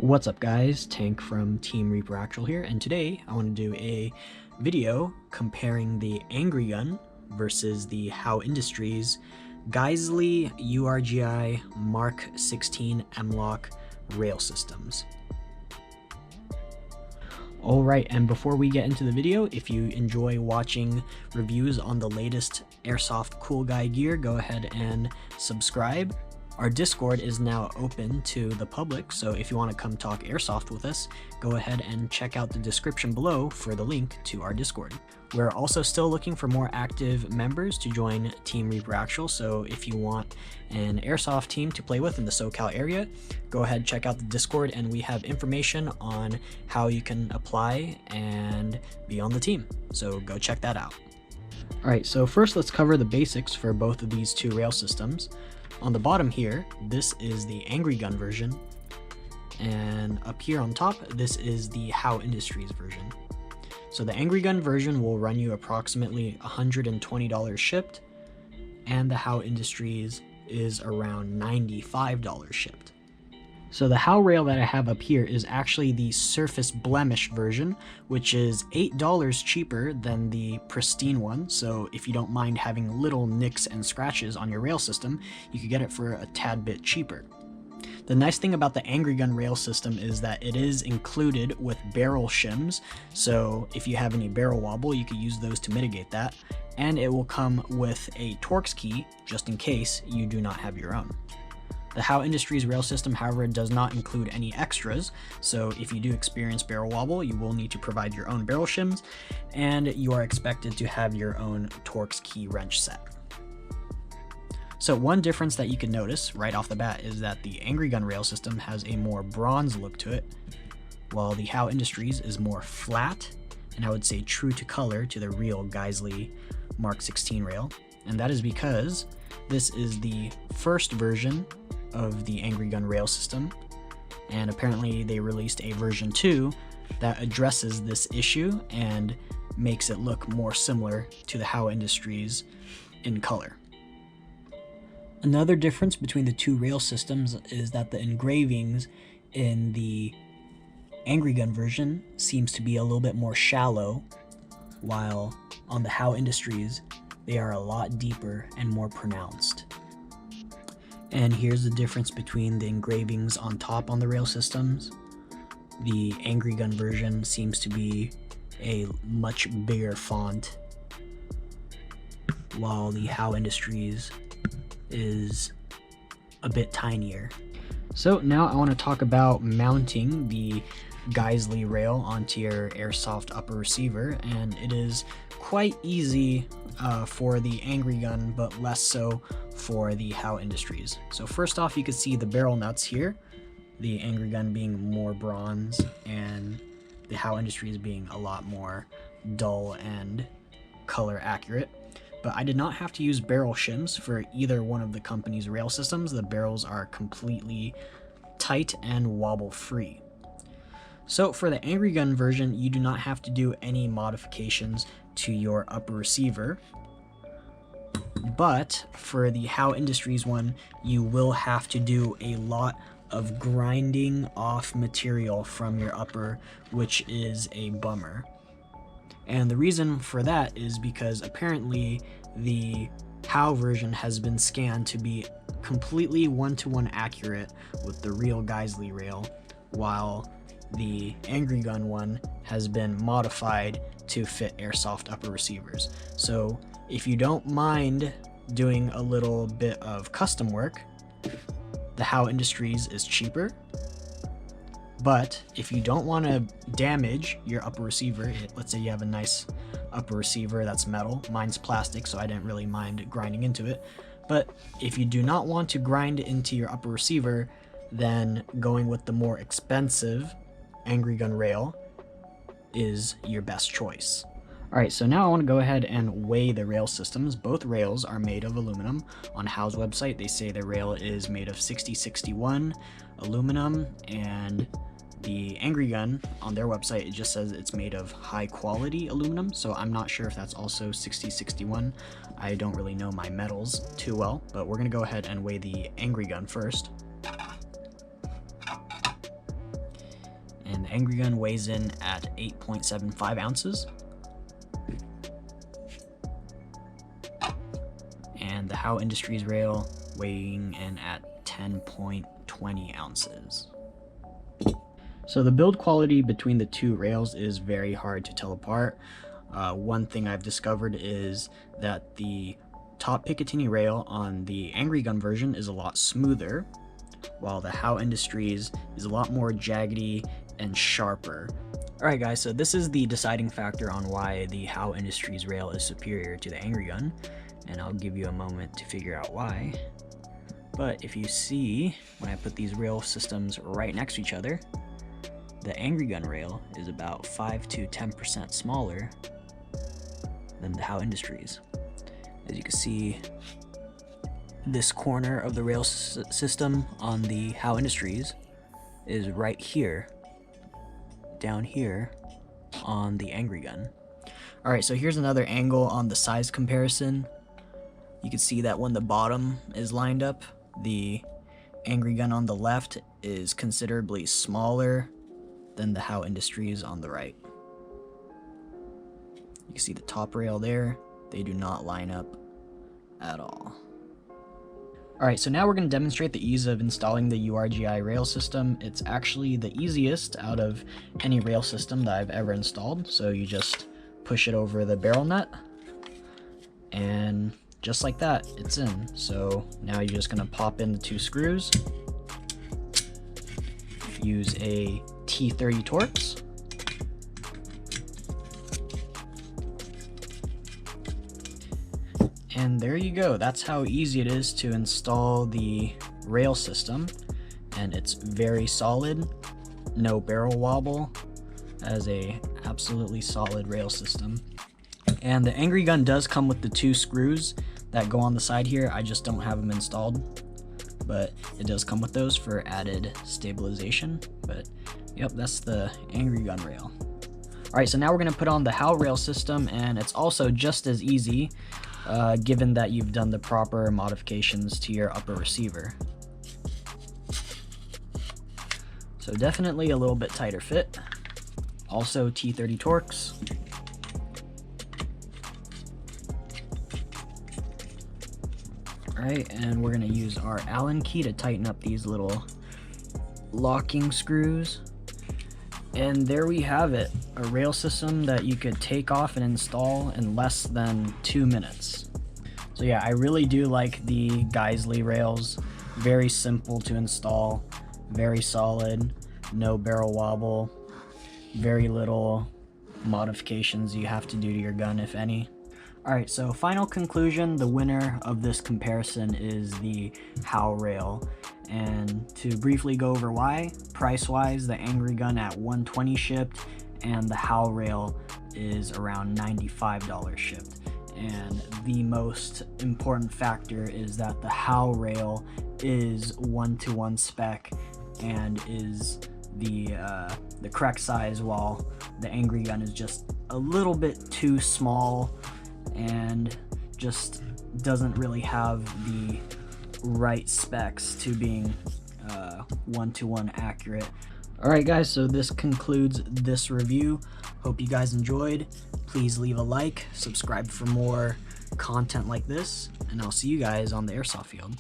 What's up guys, Tank from Team Reaper Actual here, and today I want to do a video comparing the Angry Gun versus the HAO Industries Geissele URGI MK16 M-LOK rail systems. Alright, and before we get into the video, if you enjoy watching reviews on the latest Airsoft cool guy gear, go ahead and subscribe. Our Discord is now open to the public, so if you want to come talk Airsoft with us, go ahead and check out the description below for the link to our Discord. We're also still looking for more active members to join Team Reaper Actual, so if you want an Airsoft team to play with in the SoCal area, go ahead, check out the Discord, and we have information on how you can apply and be on the team, so go check that out. Alright, so first let's cover the basics for both of these two rail systems. On the bottom here, this is the Angry Gun version, and up here on top, this is the HAO Industries version. So the Angry Gun version will run you approximately $120 shipped, and the HAO Industries is around $95 shipped. So the HAO rail that I have up here is actually the surface blemish version, which is $8 cheaper than the pristine one. So if you don't mind having little nicks and scratches on your rail system, you could get it for a tad bit cheaper. The nice thing about the Angry Gun rail system is that it is included with barrel shims, so if you have any barrel wobble, you could use those to mitigate that, and it will come with a Torx key just in case you do not have your own. The HAO Industries rail system, however, does not include any extras, so if you do experience barrel wobble, you will need to provide your own barrel shims, and you are expected to have your own Torx key wrench set. So one difference that you can notice right off the bat is that the Angry Gun rail system has a more bronze look to it, while the HAO Industries is more flat, and I would say true to color to the real Geissele MK16 rail, and that is because this is the first version of the Angry Gun rail system, and apparently they released a version 2 that addresses this issue and makes it look more similar to the HAO Industries in color. Another difference between the two rail systems is that the engravings in the Angry Gun version seems to be a little bit more shallow, while on the HAO Industries they are a lot deeper and more pronounced. And here's the difference between the engravings on top on the rail systems. The Angry Gun version seems to be a much bigger font, while the HAO Industries is a bit tinier. So now I want to talk about mounting the Geissele rail onto your Airsoft upper receiver, and it is quite easy for the Angry Gun, but less so for the HAO Industries. So first off, you can see the barrel nuts here, the Angry Gun being more bronze and the HAO Industries being a lot more dull and color accurate. But I did not have to use barrel shims for either one of the company's rail systems. The barrels are completely tight and wobble free. So for the Angry Gun version, you do not have to do any modifications to your upper receiver. But for the HAO Industries one, you will have to do a lot of grinding off material from your upper, which is a bummer. And the reason for that is because apparently the HAO version has been scanned to be completely one-to-one accurate with the real Geissele rail, while the Angry Gun one has been modified to fit Airsoft upper receivers. So if you don't mind doing a little bit of custom work, the HAO Industries is cheaper. But if you don't want to damage your upper receiver, let's say you have a nice upper receiver that's metal, mine's plastic, so I didn't really mind grinding into it. But if you do not want to grind into your upper receiver, then going with the more expensive Angry Gun rail is your best choice. Alright, so now I want to go ahead and weigh the rail systems. Both rails are made of aluminum. On HAO's website, they say the rail is made of 6061 aluminum, and the Angry Gun on their website, it just says it's made of high quality aluminum, so I'm not sure if that's also 6061. I don't really know my metals too well, but we're going to go ahead and weigh the Angry Gun first. and the Angry gun weighs in at 8.75 ounces. And the HAO Industries rail weighing in at 10.20 ounces. So the build quality between the two rails is very hard to tell apart. One thing I've discovered is that the top Picatinny rail on the Angry gun version is a lot smoother, while the HAO Industries is a lot more jaggedy and sharper. Alright guys, so this is the deciding factor on why the HAO Industries rail is superior to the Angry gun, and I'll give you a moment to figure out why. But if you see, when I put these rail systems right next to each other, the Angry gun rail is about 5 to 10% smaller than the HAO Industries. As you can see, this corner of the rail system on the HAO Industries is right here, down here on the Angry gun. Alright, so here's another angle on the size comparison. You can see that when the bottom is lined up, the Angry gun on the left is considerably smaller than the HAO Industries on the right. You can see the top rail there, they do not line up at all. Alright, so now we're going to demonstrate the ease of installing the URGI rail system. It's actually the easiest out of any rail system that I've ever installed. So you just push it over the barrel nut, and just like that, it's in. So now you're just going to pop in the 2 screws, use a T30 Torx, and there you go. That's how easy it is to install the rail system, and it's very solid, no barrel wobble, as a absolutely solid rail system. And the Angry gun does come with the 2 screws that go on the side here. I just don't have them installed, but it does come with those for added stabilization. But yep, that's the Angry gun rail. Alright, so now we're going to put on the HAO rail system, and it's also just as easy given that you've done the proper modifications to your upper receiver. So definitely a little bit tighter fit. Also T30 Torx. Alright, and we're going to use our Allen key to tighten up these little locking screws. And there we have it, a rail system that you could take off and install in less than 2 minutes. So yeah, I really do like the Geissele rails. Very simple to install, very solid, no barrel wobble, very little modifications you have to do to your gun, if any. Alright, so final conclusion, the winner of this comparison is the HAO rail. And to briefly go over why, price-wise, the Angry gun at $120 shipped, and the HAO rail is around $95 shipped. And the most important factor is that the HAO rail is 1-to-1 spec and is the correct size, while the Angry gun is just a little bit too small and just doesn't really have the right specs to being 1-to-1 accurate. Alright guys, so this concludes this review. Hope you guys enjoyed. Please leave a like, subscribe for more content like this, and I'll see you guys on the airsoft field.